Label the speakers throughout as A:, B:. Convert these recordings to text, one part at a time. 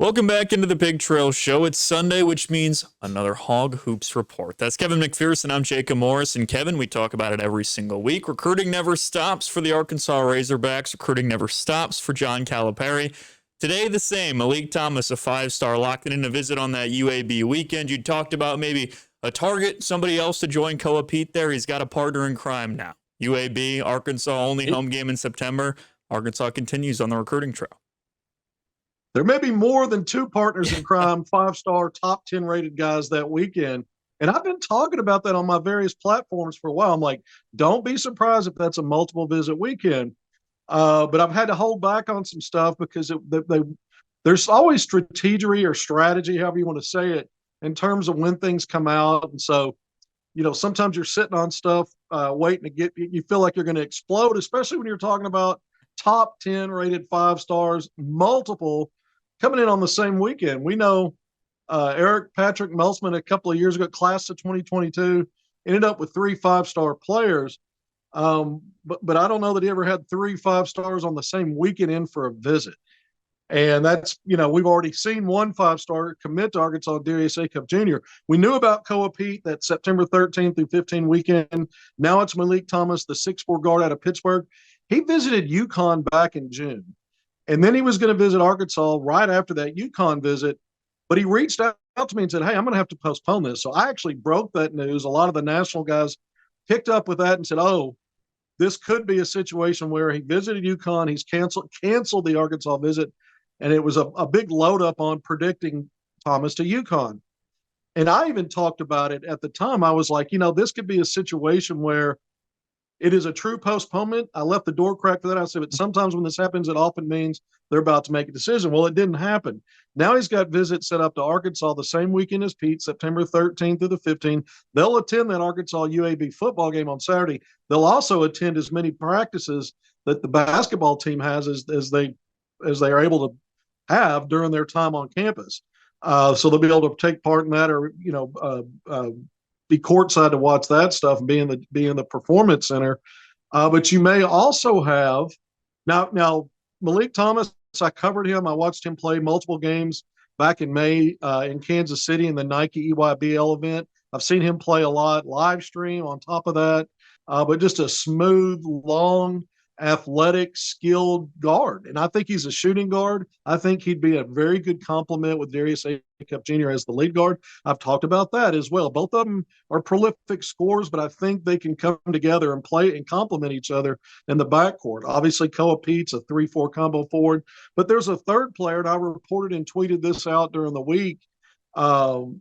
A: Welcome back into the Big Trail Show. It's Sunday, which means another Hog Hoops report. That's Kevin McPherson. I'm Jacob Morris. And Kevin, we talk about it every single week. Recruiting never stops for the Arkansas Razorbacks. Recruiting never stops for John Calipari. Today, the same. Malik Thomas, a five-star, locked in a visit on that UAB weekend. You talked about maybe a target, somebody else to join Koa Pete there. He's got a partner in crime now. UAB, Arkansas, only home game in September. Arkansas continues on the recruiting trail.
B: There may be more than two partners in crime, five-star, top 10 rated guys that weekend. And I've been talking about that on my various platforms for a while. I'm like, don't be surprised if that's a multiple visit weekend. But I've had to hold back on some stuff because there's always strategery or strategy, however you want to say it, in terms of when things come out. And so, sometimes you're sitting on stuff, waiting to you feel like you're going to explode, especially when you're talking about top 10 rated five stars, multiple coming in on the same weekend. We know Eric Patrick Melsman a couple of years ago, class of 2022, ended up with 3 5-star players. But I don't know that he ever had 3 5-stars on the same weekend in for a visit. And that's, we've already seen 1 5-star commit to Arkansas, Darius Acup Jr. We knew about Koa Pete that September 13th through 15 weekend. Now it's Malik Thomas, the 6'4" guard out of Pittsburgh. He visited UConn back in June. And then he was going to visit Arkansas right after that UConn visit. But he reached out to me and said, hey, I'm going to have to postpone this. So I actually broke that news. A lot of the national guys picked up with that and said, oh, this could be a situation where he visited UConn. He's canceled the Arkansas visit. And it was a big load up on predicting Thomas to UConn. And I even talked about it at the time. I was like, this could be a situation where it is a true postponement. I left the door cracked for that. I said, but sometimes when this happens, it often means they're about to make a decision. Well, it didn't happen. Now he's got visits set up to Arkansas the same weekend as Pete, September 13th through the 15th. They'll attend that Arkansas UAB football game on Saturday. They'll also attend as many practices that the basketball team has as they are able to have during their time on campus. So they'll be able to take part in that, or be courtside to watch that stuff and be in the performance center. But you may also have now Malik Thomas. I covered him. I watched him play multiple games back in May in Kansas City in the Nike EYBL event. I've seen him play a lot live stream on top of that, but just a smooth, long, athletic, skilled guard. And I think he's a shooting guard. I think he'd be a very good complement with Darius Acup Jr. as the lead guard. I've talked about that as well. Both of them are prolific scorers, but I think they can come together and play and complement each other in the backcourt. Obviously, Koa Pete's a 3-4 combo forward, but there's a third player, and I reported and tweeted this out during the week,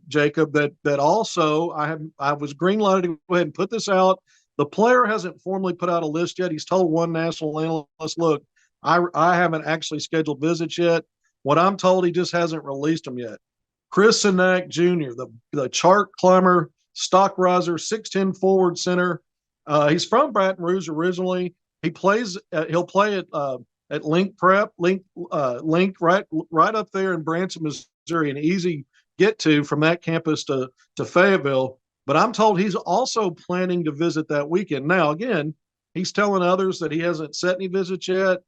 B: Jacob, that also I was green lighted to go ahead and put this out. The player hasn't formally put out a list yet. He's told one national analyst, look, I haven't actually scheduled visits yet. What I'm told, he just hasn't released them yet. Chris Sinak Jr., the chart climber, stock riser, 6'10" forward center. He's from Baton Rouge originally. He'll play at Link Prep, Link right up there in Branson, Missouri, an easy get to from that campus to Fayetteville. But I'm told he's also planning to visit that weekend. Now, again, he's telling others that he hasn't set any visits yet.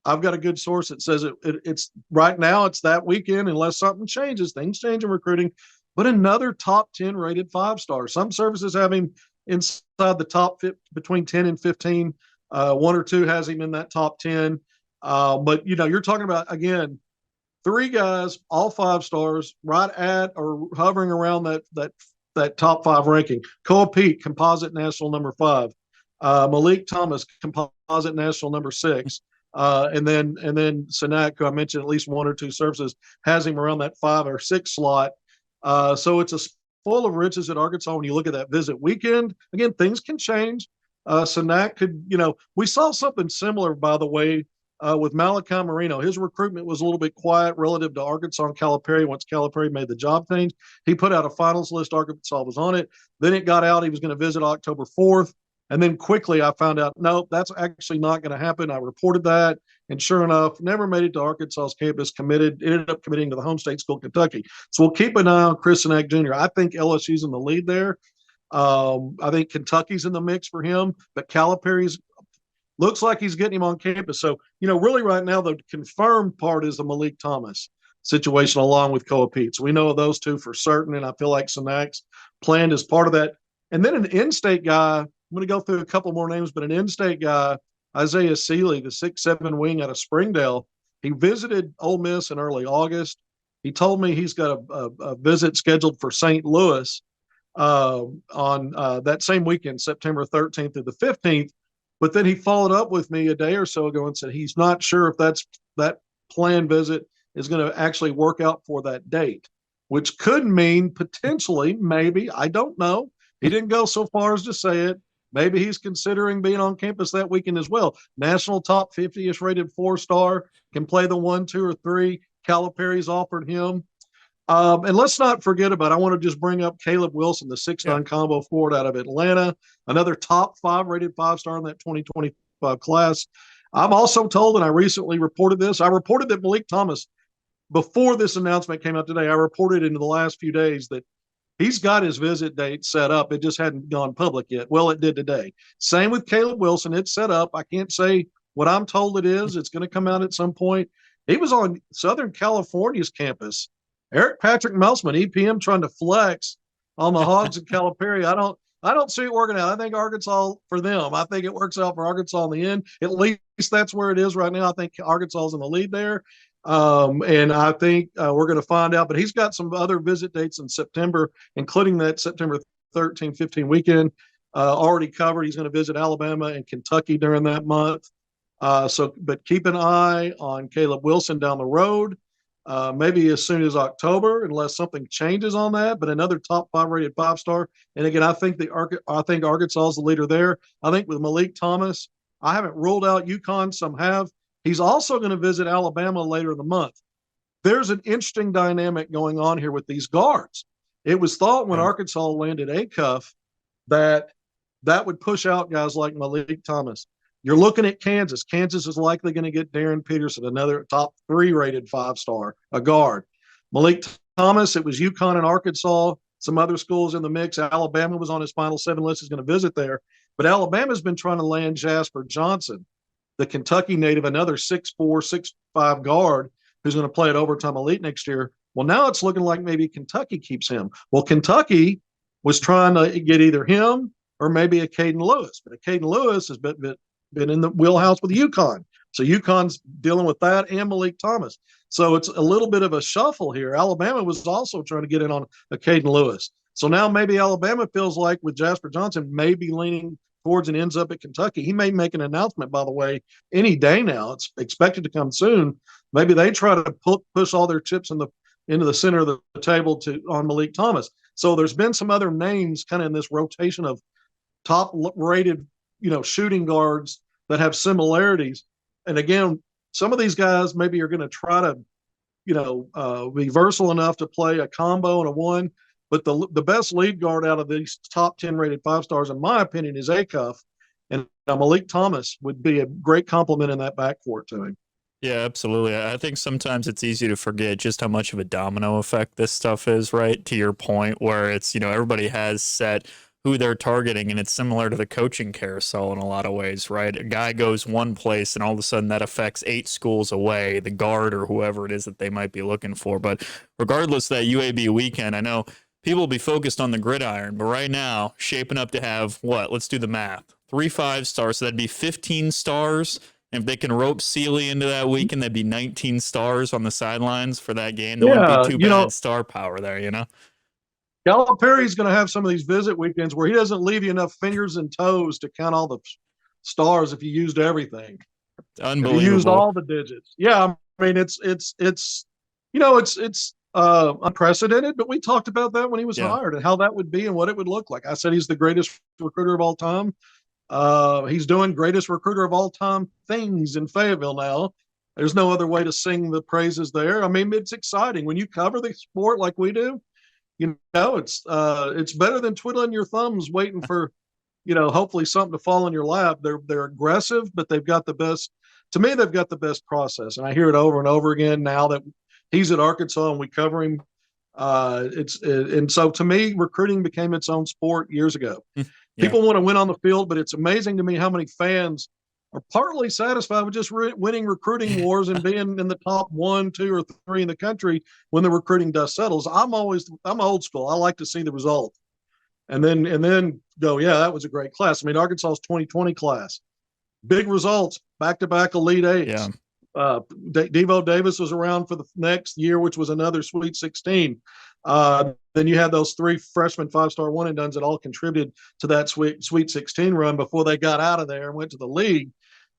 B: I've got a good source that says it's right now, it's that weekend, unless something changes. Things change in recruiting. But another top 10 rated 5-star. Some services have him inside the top between 10 and 15. One or two has him in that top 10. But, you're talking about, again, 3 guys, all 5 stars, right at or hovering around that top 5 ranking. Koa Pete, composite national number 5. Malik Thomas, composite national number 6. And then Sinak, who I mentioned at least 1 or 2 services, has him around that 5 or 6 slot. So it's a spoil of riches at Arkansas when you look at that visit weekend. Again, things can change. Sinak could, we saw something similar, by the way, with Malachi Marino. His recruitment was a little bit quiet relative to Arkansas and Calipari once Calipari made the job change. He put out a finals list. Arkansas was on it. Then it got out he was going to visit October 4th. And then quickly I found out, no, that's actually not going to happen. I reported that. And sure enough, never made it to Arkansas's campus, ended up committing to the home state school, Kentucky. So we'll keep an eye on Chris Sinak Jr. I think LSU's in the lead there. I think Kentucky's in the mix for him, but Calipari's looks like he's getting him on campus. So, really right now, the confirmed part is the Malik Thomas. situation along with Koa Pete. So we know those two for certain, and I feel like Senak's planned as part of that. And then an in-state guy, I'm going to go through a couple more names, but an in-state guy, Isaiah Seeley, the 6'7" wing out of Springdale, he visited Ole Miss in early August. He told me he's got a visit scheduled for St. Louis on that same weekend, September 13th through the 15th. But then he followed up with me a day or so ago and said he's not sure if that planned visit is going to actually work out for that date, which could mean potentially, maybe, I don't know. He didn't go so far as to say it. Maybe he's considering being on campus that weekend as well. National top 50-ish rated 4-star, can play the 1, 2, or 3. Calipari's offered him. And let's not forget about, I want to just bring up Caleb Wilson, the 6'9" combo forward out of Atlanta, another top 5 rated 5-star in that 2025 class. I'm also told, and I recently reported this, I reported that Malik Thomas, before this announcement came out today, I reported in the last few days that he's got his visit date set up. It just hadn't gone public yet. Well, it did today. Same with Caleb Wilson. It's set up. I can't say what I'm told it is. It's going to come out at some point. He was on Southern California's campus. Eric Patrick Melsman, EPM, trying to flex on the Hogs and Calipari. I don't see it working out. I think Arkansas for them. I think it works out for Arkansas in the end. At least that's where it is right now. I think Arkansas is in the lead there. And I think we're going to find out. But he's got some other visit dates in September, including that September 13, 15 weekend already covered. He's going to visit Alabama and Kentucky during that month. But keep an eye on Caleb Wilson down the road. Maybe as soon as October, unless something changes on that. But another top 5 rated 5-star. And again, I think Arkansas is the leader there. I think with Malik Thomas, I haven't ruled out UConn. Some have. He's also going to visit Alabama later in the month. There's an interesting dynamic going on here with these guards. It was thought when Arkansas landed Acuff that would push out guys like Malik Thomas. You're looking at Kansas. Kansas is likely going to get Darren Peterson, another top 3 rated 5-star, a guard. Malik Thomas, it was UConn and Arkansas, some other schools in the mix. Alabama was on his final 7 list. He's going to visit there. But Alabama's been trying to land Jasper Johnson, the Kentucky native, another 6'4", 6'5" guard who's going to play at Overtime Elite next year. Well, now it's looking like maybe Kentucky keeps him. Well, Kentucky was trying to get either him or maybe a Caden Lewis. But a Caden Lewis has been in the wheelhouse with UConn. So UConn's dealing with that and Malik Thomas. So it's a little bit of a shuffle here. Alabama was also trying to get in on a Caden Lewis. So now maybe Alabama feels like with Jasper Johnson maybe leaning towards and ends up at Kentucky. He may make an announcement, by the way, any day now. It's expected to come soon. Maybe they try to push all their chips into the center of the table on Malik Thomas. So there's been some other names kind of in this rotation of top rated, shooting guards that have similarities. And again, some of these guys maybe are going to try to, be versatile enough to play a combo and a 1. But the best lead guard out of these top 10 rated 5-stars, in my opinion, is Acuff. And Malik Thomas would be a great compliment in that backcourt to him.
A: Yeah, absolutely. I think sometimes it's easy to forget just how much of a domino effect this stuff is, right? To your point, where it's, everybody has set who they're targeting, and it's similar to the coaching carousel in a lot of ways, right? A guy goes one place and all of a sudden that affects 8 schools away, the guard or whoever it is that they might be looking for. But regardless of that UAB weekend, I know people will be focused on the gridiron, but right now, shaping up to have what? Let's do the math. 3 5-stars, so that'd be 15 stars. And if they can rope Seeley into that weekend, that'd be 19 stars on the sidelines for that game. There wouldn't be too bad star power there,
B: Calipari's going to have some of these visit weekends where he doesn't leave you enough fingers and toes to count all the stars if you used everything.
A: Unbelievable.
B: If you used all the digits. Yeah, I mean it's unprecedented, but we talked about that when he was hired and how that would be and what it would look like. I said he's the greatest recruiter of all time. He's doing greatest recruiter of all time things in Fayetteville now. There's no other way to sing the praises there. I mean, it's exciting when you cover the sport like we do. It's better than twiddling your thumbs waiting for, hopefully something to fall in your lap. They're aggressive, but they've got the best. To me, they've got the best process, and I hear it over and over again now that he's at Arkansas and we cover him. And so to me, recruiting became its own sport years ago. People want to win on the field, but it's amazing to me how many fans are partly satisfied with just winning recruiting wars and being in the top 1, 2, or 3 in the country when the recruiting dust settles. I'm old school. I like to see the result, and then go, yeah, that was a great class. I mean, Arkansas's 2020 class, big results, back-to-back Elite Eights.
A: Yeah.
B: Devo Davis was around for the next year, which was another Sweet 16. Then you had those 3 freshman 5-star one and dones that all contributed to that Sweet 16 run before they got out of there and went to the league.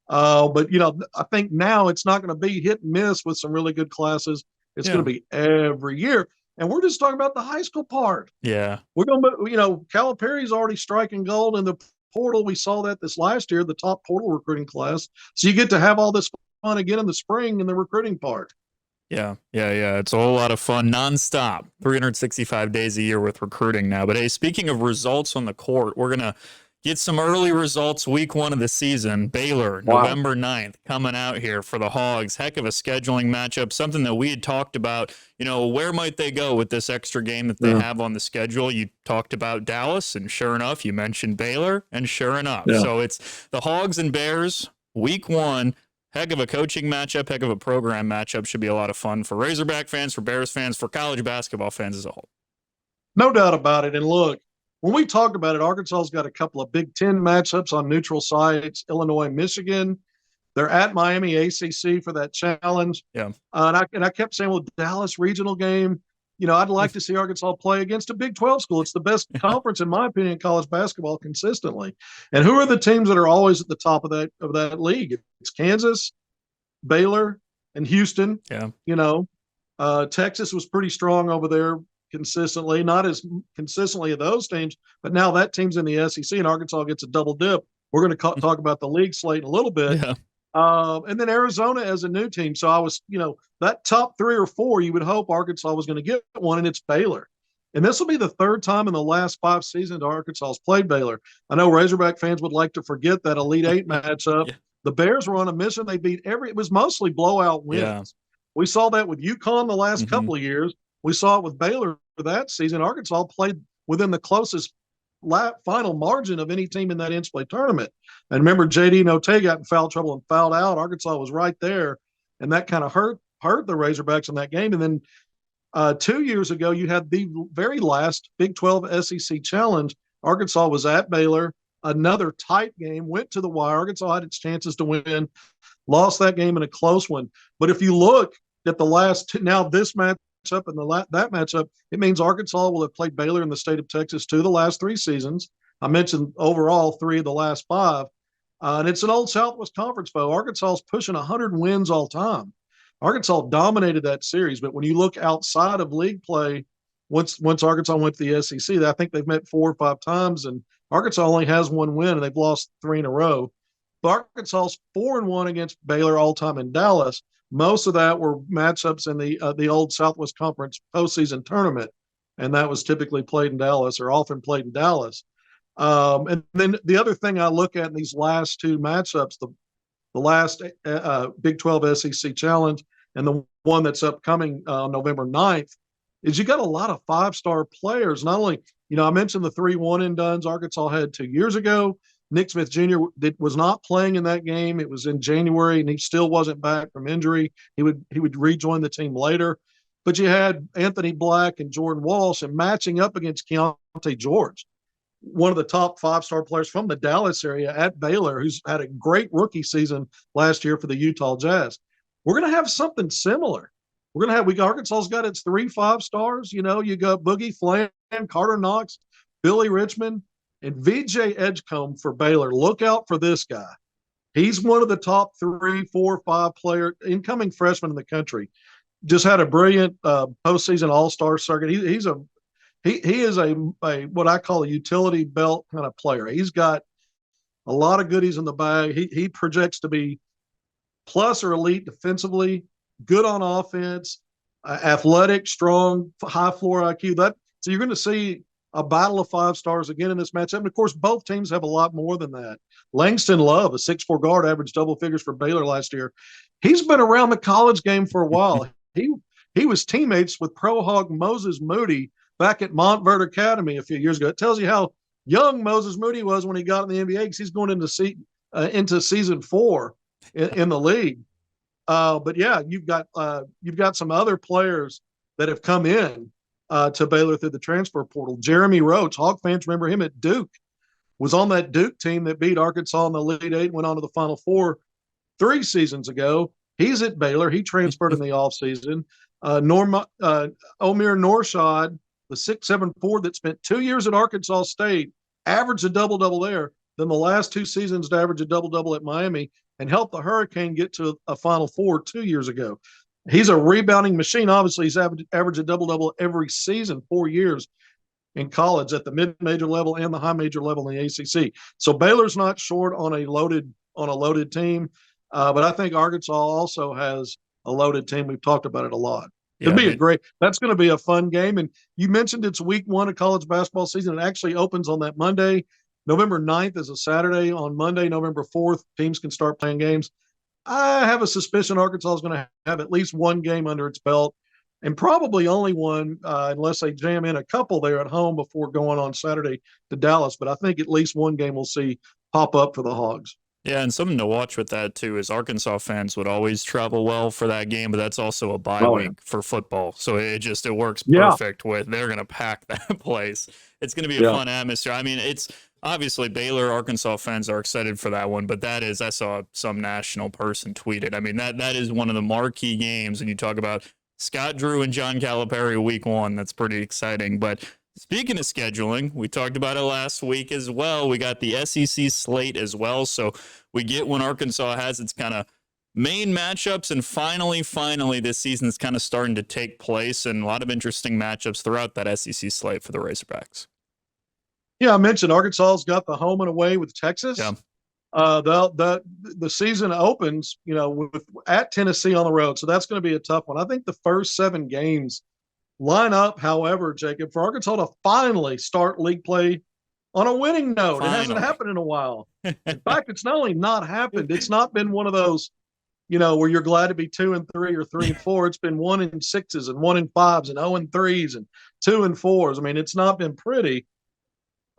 B: But I think now it's not going to be hit and miss with some really good classes. It's going to be every year. And we're just talking about the high school part.
A: Yeah.
B: We're going to, Calipari's already striking gold in the portal. We saw that this last year, the top portal recruiting class. So you get to have all this fun again in the spring in the recruiting part.
A: Yeah. It's a whole lot of fun, nonstop, 365 days a year with recruiting now. But hey, speaking of results on the court, we're going to get some early results week 1 of the season. Baylor, November 9th, coming out here for the Hogs. Heck of a scheduling matchup, something that we had talked about. Where might they go with this extra game that they have on the schedule? You talked about Dallas, and sure enough, you mentioned Baylor, and sure enough. Yeah. So it's the Hogs and Bears, week 1. Heck of a coaching matchup, heck of a program matchup. Should be a lot of fun for Razorback fans, for Bears fans, for college basketball fans as a whole. No
B: doubt about it. And look, when we talked about it, Arkansas's got a couple of Big Ten matchups on neutral sites, Illinois, Michigan. They're at Miami ACC for that challenge.
A: Yeah.
B: And I kept saying, well, Dallas regional game. I'd like to see Arkansas play against a Big 12 school. It's the best conference, in my opinion, in college basketball consistently. And who are the teams that are always at the top of that league? It's Kansas, Baylor, and Houston.
A: Yeah.
B: Texas was pretty strong over there consistently, not as consistently as those teams, but now that team's in the SEC and Arkansas gets a double dip. We're going to talk about the league slate in a little bit.
A: Yeah.
B: And then Arizona as a new team. So I was, that top 3 or 4, you would hope Arkansas was going to get one, and it's Baylor. And this will be the 3rd time in the last 5 seasons Arkansas has played Baylor. I know Razorback fans would like to forget that Elite 8 matchup.
A: Yeah.
B: The Bears were on a mission. They beat it was mostly blowout wins.
A: Yeah.
B: We saw that with UConn the last couple of years. We saw it with Baylor for that season. Arkansas played within the closest final margin of any team in that NCAA tournament. And remember, J.D. Notae got in foul trouble and fouled out. Arkansas was right there, and that kind of hurt the Razorbacks in that game. And then 2 years ago, you had the very last Big 12 SEC challenge. Arkansas was at Baylor, another tight game, went to the wire. Arkansas had its chances to win, lost that game in a close one. But if you look at the last two, now this matchup and that matchup, it means Arkansas will have played Baylor in the state of Texas 2 of the last 3 seasons. I mentioned overall 3 of the last 5. And it's an old Southwest Conference foe. Arkansas is pushing 100 wins all time. Arkansas dominated that series, but when you look outside of league play, once Arkansas went to the SEC, I think they've met 4 or 5 times, and Arkansas only has 1 win, and they've lost 3 in a row. But Arkansas's 4-1 against Baylor all time in Dallas. Most of that were matchups in the old Southwest Conference postseason tournament, and that was typically played in Dallas or often played in Dallas. And then the other thing I look at in these last 2 matchups, the last Big 12 SEC Challenge and the one that's upcoming November 9th, is you got a lot of 5-star players. Not only, I mentioned the 3 one-and-dones Arkansas had 2 years ago. Nick Smith Jr. was not playing in that game. It was in January, and he still wasn't back from injury. He would rejoin the team later. But you had Anthony Black and Jordan Walsh, and matching up against Keontae George, one of the top 5-star players from the Dallas area at Baylor, who's had a great rookie season last year for the Utah Jazz. We're going to have something similar. Arkansas's got its 3 5-stars. You got Boogie Flan, Carter Knox, Billy Richmond, and VJ Edgecombe for Baylor. Look out for this guy. He's one of the top 3, 4, 5 player incoming freshmen in the country. Just had a brilliant postseason all-star circuit. He is a what I call a utility belt kind of player. He's got a lot of goodies in the bag. He projects to be plus or elite defensively, good on offense, athletic, strong, high floor IQ. So you're going to see a battle of 5-stars again in this matchup. And of course, both teams have a lot more than that. Langston Love, a 6'4" guard, averaged double figures for Baylor last year. He's been around the college game for a while. He was teammates with Pro Hog Moses Moody back at Montverde Academy a few years ago. It tells you how young Moses Moody was when he got in the NBA, because he's going into into season 4 in the league. But yeah, you've got some other players that have come in to Baylor through the transfer portal. Jeremy Roach, Hawk fans remember him at Duke, was on that Duke team that beat Arkansas in the Elite Eight, went on to the Final Four 3 seasons ago. He's at Baylor. He transferred in the offseason. Omir Norshad, the 6'7" forward that spent 2 years at Arkansas State, averaged a double-double there. Then the last 2 seasons to average a double-double at Miami and helped the Hurricane get to a Final Four 2 years ago. He's a rebounding machine. Obviously, he's averaged a double-double every season, 4 years in college at the mid-major level and the high-major level in the ACC. So Baylor's not short on a loaded team, but I think Arkansas also has a loaded team. We've talked about it a lot. It'd be that's going to be a fun game. And you mentioned it's week 1 of college basketball season. It actually opens on that Monday. November 9th is a Saturday. On Monday, November 4th, teams can start playing games. I have a suspicion Arkansas is going to have at least one game under its belt, and probably only one unless they jam in a couple there at home before going on Saturday to Dallas. But I think at least one game we'll see pop up for the Hogs.
A: Yeah, and something to watch with that, too, is Arkansas fans would always travel well for that game, but that's also a bye week for football. So it works perfect with they're going to pack that place. It's going to be a fun atmosphere. I mean, it's obviously Baylor, Arkansas fans are excited for that one, but that is, I saw some national person tweet it. I mean, that is one of the marquee games, and you talk about Scott Drew and John Calipari week 1. That's pretty exciting, but speaking of scheduling, we talked about it last week as well. We got the SEC slate as well. So we get when Arkansas has its kind of main matchups, and finally, this season is kind of starting to take place, and a lot of interesting matchups throughout that SEC slate for the Razorbacks.
B: Yeah, I mentioned Arkansas's got the home and away with Texas.
A: Yeah.
B: The season opens, at Tennessee on the road. So that's going to be a tough one. I think the first 7 games line up, however, Jacob, for Arkansas to finally start league play on a winning note. Finally. It hasn't happened in a while. In fact, it's not only not happened, it's not been one of those, where you're glad to be 2-3 or 3-4. It's been 1-6s and 1-5s and 0-3s and 2-4s. I mean, it's not been pretty.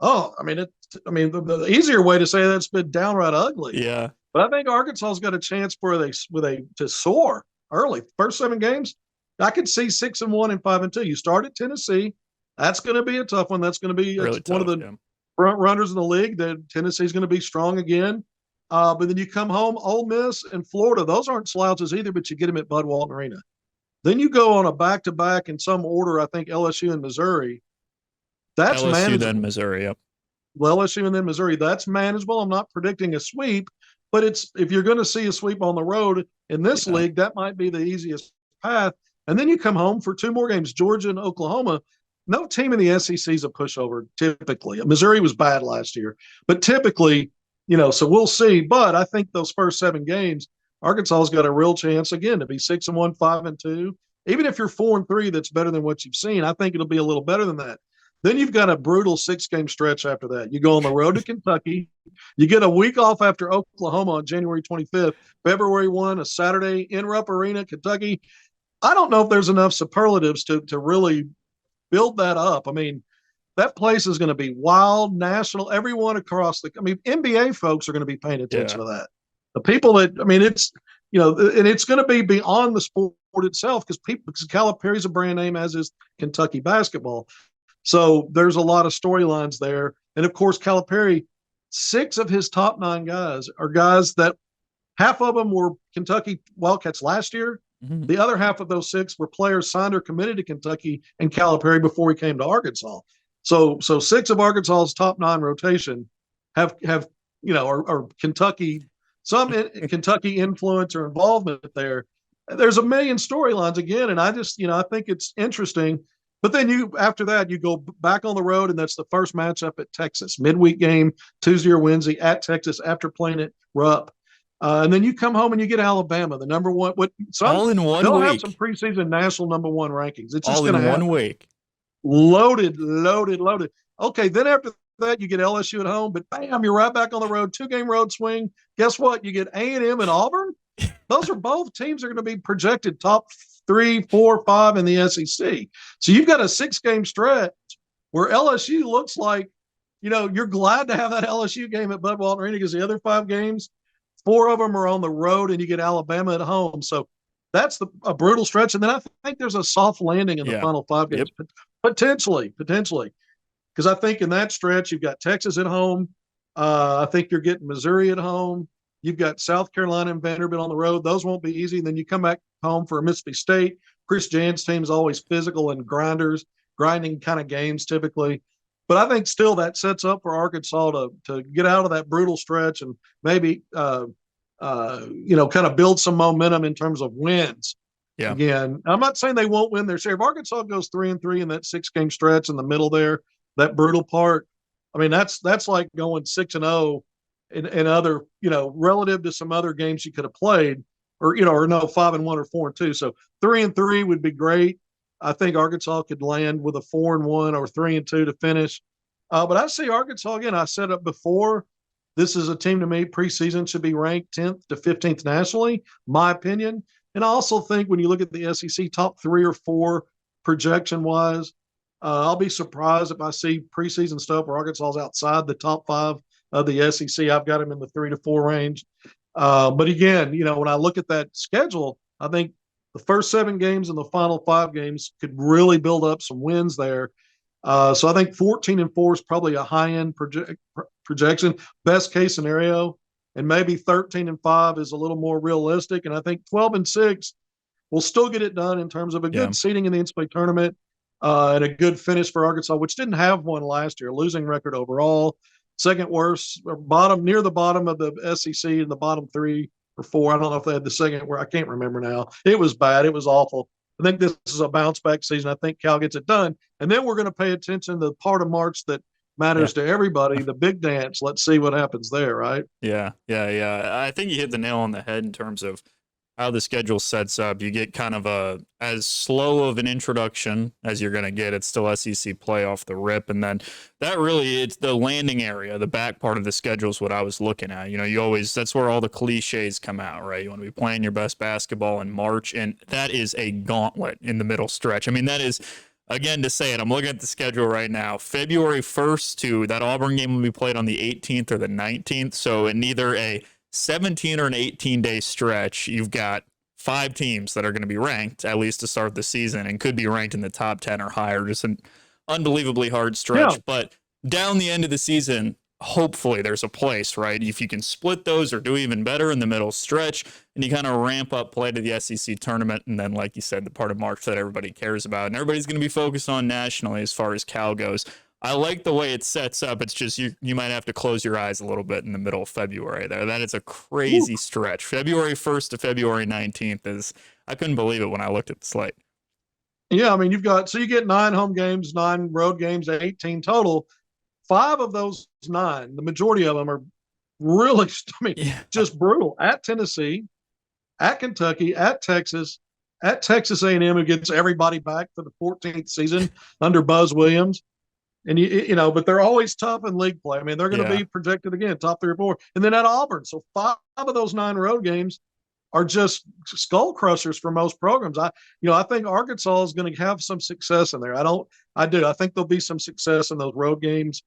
B: The easier way to say that's been downright ugly.
A: Yeah.
B: But I think Arkansas's got a chance to soar early. First 7 games, I could see 6-1 and 5-2. You start at Tennessee. That's going to be a tough one. That's going to be really one of the front runners in the league. That Tennessee's going to be strong again. But then you come home, Ole Miss and Florida. Those aren't slouches either, but you get them at Bud Walton Arena. Then you go on a back-to-back in some order. I think LSU and Missouri. That's
A: LSU
B: manageable.
A: Then Missouri. Yep.
B: Well, LSU and then Missouri. That's manageable. I'm not predicting a sweep, but if you're going to see a sweep on the road in this league, that might be the easiest path. And then you come home for 2 more games, Georgia and Oklahoma. No team in the SEC is a pushover typically. Missouri was bad last year, but typically, so we'll see. But I think those first 7 games, Arkansas's got a real chance again to be 6-1, 5-2. Even if you're 4-3, that's better than what you've seen. I think it'll be a little better than that. Then you've got a brutal 6-game stretch after that. You go on the road to Kentucky. You get a week off after Oklahoma on January 25th, February 1, a Saturday in Rupp Arena, Kentucky. I don't know if there's enough superlatives to really build that up. I mean, that place is going to be wild, national, everyone across NBA folks are going to be paying attention to that. The people it's, and it's going to be beyond the sport itself because Calipari's a brand name, as is Kentucky basketball. So there's a lot of storylines there. And of course, Calipari, 6 of his top 9 guys are guys that half of them were Kentucky Wildcats last year. Mm-hmm. The other half of those 6 were players signed or committed to Kentucky and Calipari before he came to Arkansas. So 6 of Arkansas's top 9 rotation have are Kentucky, some Kentucky influence or involvement there. There's a million storylines again. And I just, I think it's interesting. But then after that, you go back on the road, and that's the first matchup at Texas. Midweek game, Tuesday or Wednesday at Texas after playing at Rupp. And then you come home and you get Alabama, the number one.
A: All in one
B: they'll
A: week.
B: Have some preseason national number 1 rankings. It's just
A: all in one week.
B: Loaded. Okay, then after that, you get LSU at home, but bam, you're right back on the road. 2-game road swing. Guess what? You get A&M and Auburn. Those are both teams that are going to be projected top 3, 4, 5 in the SEC. So you've got a 6-game stretch where LSU looks like, you're glad to have that LSU game at Bud Walton Arena because the other 5 games, 4 of them are on the road, and you get Alabama at home. So that's a brutal stretch. And then I think there's a soft landing in the
A: Yeah.
B: final 5 games, potentially, because I think in that stretch you've got Texas at home. I think you're getting Missouri at home. You've got South Carolina and Vanderbilt on the road. Those won't be easy. And then you come back home for Mississippi State. Chris Jans' team is always physical and grinding kind of games typically. But I think still that sets up for Arkansas to get out of that brutal stretch and maybe kind of build some momentum in terms of wins.
A: Yeah.
B: Again, I'm not saying they won't win their share. If Arkansas goes 3-3 in that 6-game stretch in the middle there, that brutal part, I mean, that's like going 6-0 in other, relative to some other games you could have played, or 5-1 or 4-2. So 3-3 would be great. I think Arkansas could land with a 4-1 or 3-2 to finish. But I see Arkansas again. I said it before. This is a team to me preseason should be ranked 10th to 15th nationally, my opinion. And I also think when you look at the SEC top 3 or 4 projection wise, I'll be surprised if I see preseason stuff where Arkansas is outside the top 5 of the SEC. I've got them in the 3 to 4 range. But again, when I look at that schedule, I think the first 7 games and the final 5 games could really build up some wins there. So I think 14-4 is probably a high-end projection, best case scenario, and maybe 13-5 is a little more realistic. And I think 12-6 will still get it done in terms of a good seeding in the NCAA tournament and a good finish for Arkansas, which didn't have one last year, losing record overall, second worst, or near the bottom of the SEC in the bottom 3 or 4. I don't know if they had the second where I can't remember now. It was bad. It was awful. I think this is a bounce back season. I think Cal gets it done. And then we're going to pay attention to the part of March that matters to everybody, the big dance. Let's see what happens there, right?
A: Yeah. I think you hit the nail on the head in terms of how the schedule sets up. You get kind of as slow of an introduction as you're going to get. It's still SEC play off the rip. And then it's the landing area, the back part of the schedule is what I was looking at. That's where all the cliches come out, right? You want to be playing your best basketball in March, and that is a gauntlet in the middle stretch. I mean, that is, again, to say it, I'm looking at the schedule right now. February 1st to that Auburn game will be played on the 18th or the 19th. So in either a 17 or an 18-day stretch, you've got 5 teams that are going to be ranked, at least to start the season, and could be ranked in the top 10 or higher. Just an unbelievably hard stretch. Yeah. But down the end of the season, hopefully there's a place, right? If you can split those or do even better in the middle stretch, and you kind of ramp up play to the SEC tournament, and then, like you said, the part of March that everybody cares about, and everybody's going to be focused on nationally as far as Cal goes. I like the way it sets up. It's just you might have to close your eyes a little bit in the middle of February there. That is a crazy stretch. February 1st to February 19th I couldn't believe it when I looked at the slate.
B: Yeah, I mean, you get 9 home games, 9 road games, 18 total. 5 of those 9, the majority of them are really, just brutal. At Tennessee, at Kentucky, at Texas A&M, who gets everybody back for the 14th season under Buzz Williams. And but they're always tough in league play. I mean, they're going to be projected again, top 3 or 4. And then at Auburn. So 5 of those 9 road games are just skull crushers for most programs. I think Arkansas is going to have some success in there. I think there'll be some success in those road games.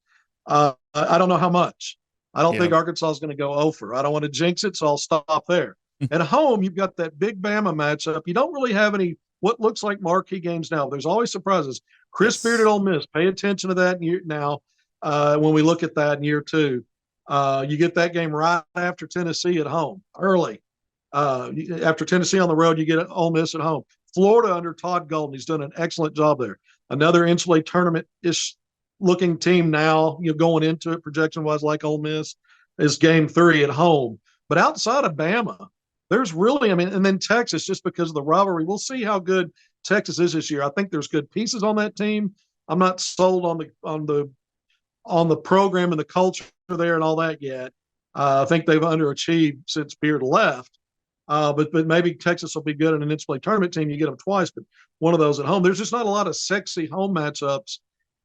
B: I don't know how much. I don't think Arkansas is going to go over. I don't want to jinx it, so I'll stop there. At home, you've got that big Bama matchup. You don't really have any what looks like marquee games now. There's always surprises. Chris Beard at Ole Miss. Pay attention to that now. When we look at that in year 2, you get that game right after Tennessee at home, early. After Tennessee on the road, you get Ole Miss at home. Florida under Todd Golden. He's done an excellent job there. Another NCAA tournament-ish looking team now, going into it projection-wise like Ole Miss, is game 3 at home. But outside of Bama, there's really, and then Texas, just because of the rivalry. We'll see how good Texas is this year. I think there's good pieces on that team. I'm not sold on the program and the culture there and all that yet. I think they've underachieved since Beard left. But maybe Texas will be good in an NCAA tournament team. You get them twice, but one of those at home. There's just not a lot of sexy home matchups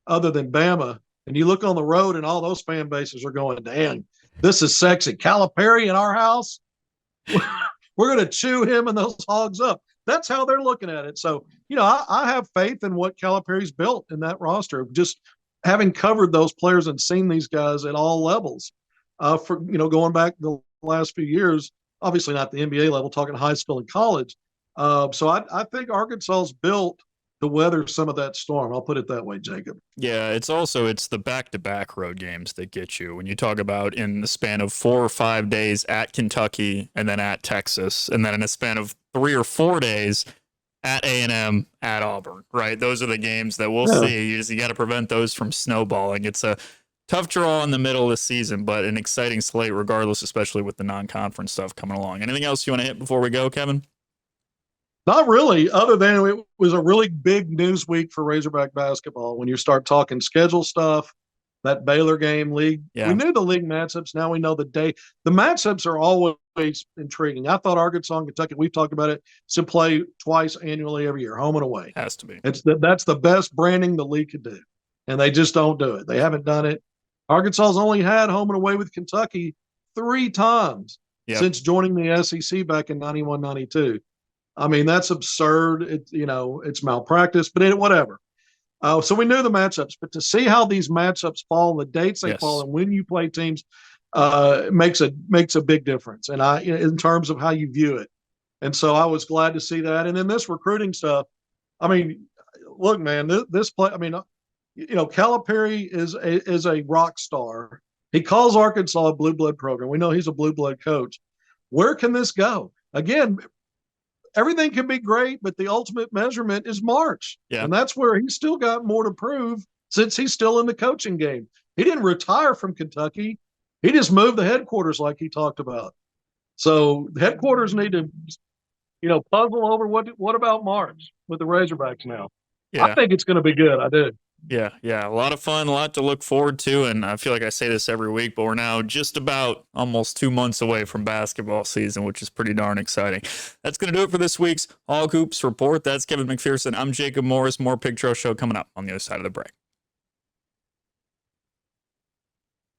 B: other than Bama. And you look on the road, and all those fan bases are going, "Damn, this is sexy. Calipari in our house, we're going to chew him and those hogs up." That's how they're looking at it. So, I have faith in what Calipari's built in that roster. Just having covered those players and seen these guys at all levels, for going back the last few years, obviously not the NBA level, talking high school and college. So I think Arkansas is built to weather some of that storm. I'll put it that way, Jacob.
A: Yeah, it's the back-to-back road games that get you. When you talk about in the span of 4 or 5 days at Kentucky and then at Texas, and then in a span of 3 or 4 days at A&M, at Auburn, right? Those are the games that we'll see. You got to prevent those from snowballing. It's a tough draw in the middle of the season, but an exciting slate regardless, especially with the non-conference stuff coming along. Anything else you want to hit before we go, Kevin?
B: Not really, other than it was a really big news week for Razorback basketball. When you start talking schedule stuff, that Baylor game league, we knew the league matchups. Now we know the day. The matchups are always intriguing. I thought Arkansas and Kentucky, we've talked about it, should play twice annually every year, home and away.
A: Has to be.
B: That's the best branding the league could do, and they just don't do it. They haven't done it. Arkansas's only had home and away with Kentucky 3 times since joining the SEC back in 91, 92. I mean, that's absurd. It's malpractice, but whatever. So we knew the matchups, but to see how these matchups fall, the dates they fall, and when you play teams, makes a big difference. And in terms of how you view it. And so I was glad to see that. And then this recruiting stuff. I mean, look, man, this play. I mean, Calipari is a rock star. He calls Arkansas a blue blood program. We know he's a blue blood coach. Where can this go? Again, everything can be great, but the ultimate measurement is March. Yeah. And that's where he's still got more to prove since he's still in the coaching game. He didn't retire from Kentucky. He just moved the headquarters like he talked about. So the headquarters need to, puzzle over what about March with the Razorbacks now. Yeah. I think it's going to be good. I do.
A: Yeah. A lot of fun, a lot to look forward to. And I feel like I say this every week, but we're now just about almost 2 months away from basketball season, which is pretty darn exciting. That's going to do it for this week's Hog Hoops Report. That's Kevin McPherson. I'm Jacob Morris. More Pig Trail Show coming up on the other side of the break.